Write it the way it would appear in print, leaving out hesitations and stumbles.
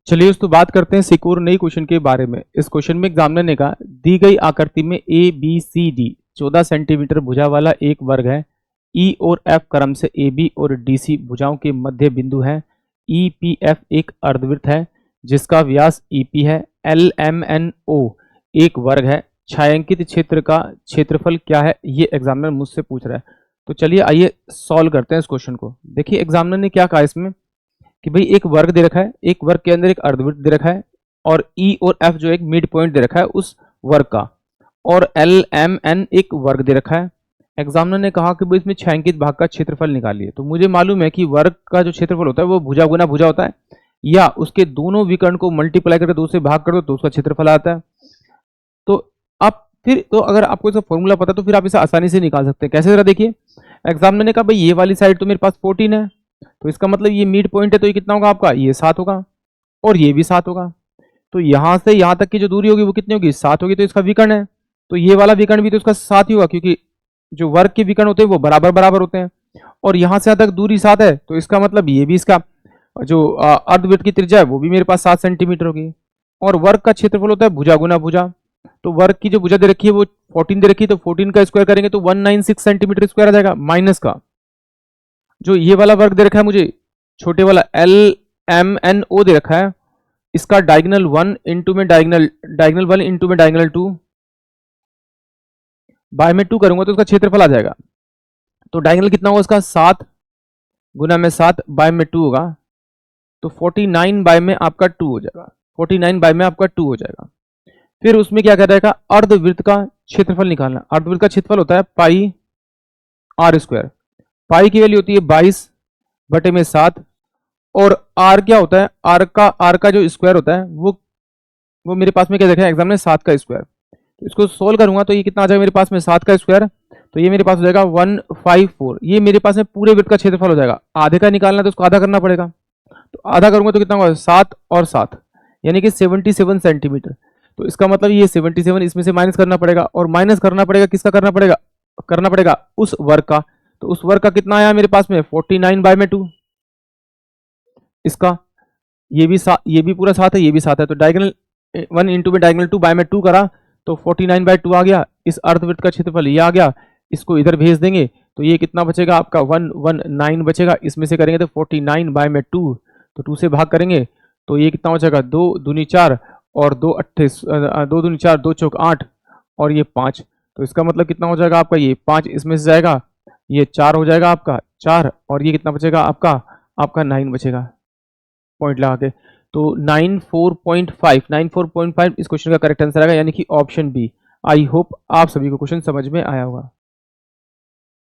चलिए दोस्तों बात करते हैं एक और नई क्वेश्चन के बारे में। इस क्वेश्चन में एग्जामिनर ने कहा दी गई आकृति में A B C D 14 centimetre भुजा वाला एक वर्ग है। ई और एफ क्रम से ए बी और डी सी भुजाओं के मध्य बिंदु है। ई पी एफ एक अर्धवृत्त है जिसका व्यास ई पी है। एल एम एन ओ एक वर्ग है। छायांकित क्षेत्र का क्षेत्रफल क्या है, ये एग्जामिनर मुझसे पूछ रहा है। तो चलिए आइए सॉल्व करते हैं इस क्वेश्चन को। देखिए एग्जामिनर ने क्या कहा इसमें कि भाई एक वर्ग दे रखा है, एक वर्ग के अंदर एक अर्धवृत्त दे रखा है और ई और एफ जो एक मिड पॉइंट दे रखा है उस वर्ग का, और एल एम एन एक वर्ग दे रखा है। एग्जामिनर ने कहा कि भाई इसमें छायांकित भाग का क्षेत्रफल निकालिए। तो मुझे मालूम है कि वर्ग का जो क्षेत्रफल होता है वो भुजा गुना भुजा होता है, या उसके दोनों विकर्ण को मल्टीप्लाई करके 2 से भाग कर दो तो उसका क्षेत्रफल आता है। तो आप फिर तो अगर आपको इसका फॉर्मूला पता तो फिर आप इसे आसानी से निकाल सकते हैं। कैसे, जरा देखिए। एग्जामिनर ने कहा भाई ये वाली साइड तो मेरे पास 14 है, तो इसका मतलब ये मिड पॉइंट है, तो ये कितना होगा आपका, ये 7 होगा और ये भी 7 होगा। तो यहां से यहां तक की जो दूरी होगी वो कितनी होगी, 7 होगी। तो इसका विकर्ण है, तो ये वाला विकर्ण भी तो इसका 7 ही होगा, क्योंकि जो वर्ग के विकर्ण होते हैं वो बराबर बराबर होते हैं। और यहां से यहां तक दूरी 7 है, तो इसका मतलब ये भी इसका जो अर्धवृत्त की त्रिज्या है वो भी मेरे पास 7 सेंटीमीटर होगी। और वर्ग का क्षेत्रफल होता है भुजा गुना भुजा। तो वर्ग की जो भुजा दे रखी है वो 14 दे रखी है, तो 14 का स्क्वायर करेंगे तो 196 सेंटीमीटर स्क्वायर आ जाएगा, माइनस का जो ये वाला वर्ग दे रखा है मुझे छोटे वाला एल एम एन ओ दे रखा है, इसका डायगोनल 1 इंटू में डायगोनल 1 इंटू में डायगोनल 2 बाय में 2 करूंगा तो उसका क्षेत्रफल आ जाएगा। तो डायगोनल कितना होगा इसका, 7 गुना में 7 बाय में 2 होगा, तो 49 बाय में आपका 2 हो जाएगा। 49 बाय में आपका 2 हो जाएगा। फिर उसमें क्या कर रहेगा, अर्धवृत्त का क्षेत्रफल निकालना। अर्धवृत्त का क्षेत्रफल होता है पाई आर स्क्वायर। पाई की वैल्यू होती है 22 बटे में 7, और आर क्या होता है, आर का जो स्क्वायर होता है वो मेरे पास में क्या देखा है एग्जाम में, 7 का स्क्वायर। तो इसको सोल्व करूंगा तो ये कितना आ जाएगा मेरे पास में, 7 का स्क्वायर, तो ये मेरे पास हो जाएगा 154। ये मेरे पास में पूरे वृत्त का क्षेत्रफल हो जाएगा। आधे का निकालना तो उसको आधा करना पड़ेगा, तो आधा करूंगा तो कितना होगा, 7 और 7 यानी कि 77 सेंटीमीटर। तो इसका मतलब ये 77 इसमें से माइनस करना पड़ेगा, और माइनस करना पड़ेगा किसका, करना पड़ेगा उस वर्ग का। तो उस वर्ग का कितना आया मेरे पास में, 49 बाय में 2। इसका ये भी पूरा 7 है, ये भी 7 है, तो डायगोनल 1 इंटू में डायगोनल 2 बाय में 2 करा तो 49 बाय 2 आ गया। इस अर्धवृत्त का क्षेत्रफल ये आ गया, इसको इधर भेज देंगे तो ये कितना बचेगा आपका, 119 बचेगा। इसमें से करेंगे तो 49 बाय में 2, तो 2 से भाग करेंगे तो ये कितना बचेगा, 2 दूनी 4 और 2 28, 2 दूनी 4, 2 चौक 8 और ये 5। तो इसका मतलब कितना हो जाएगा आपका, ये 5 इसमें से जाएगा, ये 4 हो जाएगा आपका 4, और ये कितना बचेगा आपका 9 बचेगा पॉइंट लगा के। तो 94.5 इस क्वेश्चन का करेक्ट आंसर आएगा, यानी कि ऑप्शन बी। आई होप आप सभी को क्वेश्चन समझ में आया होगा।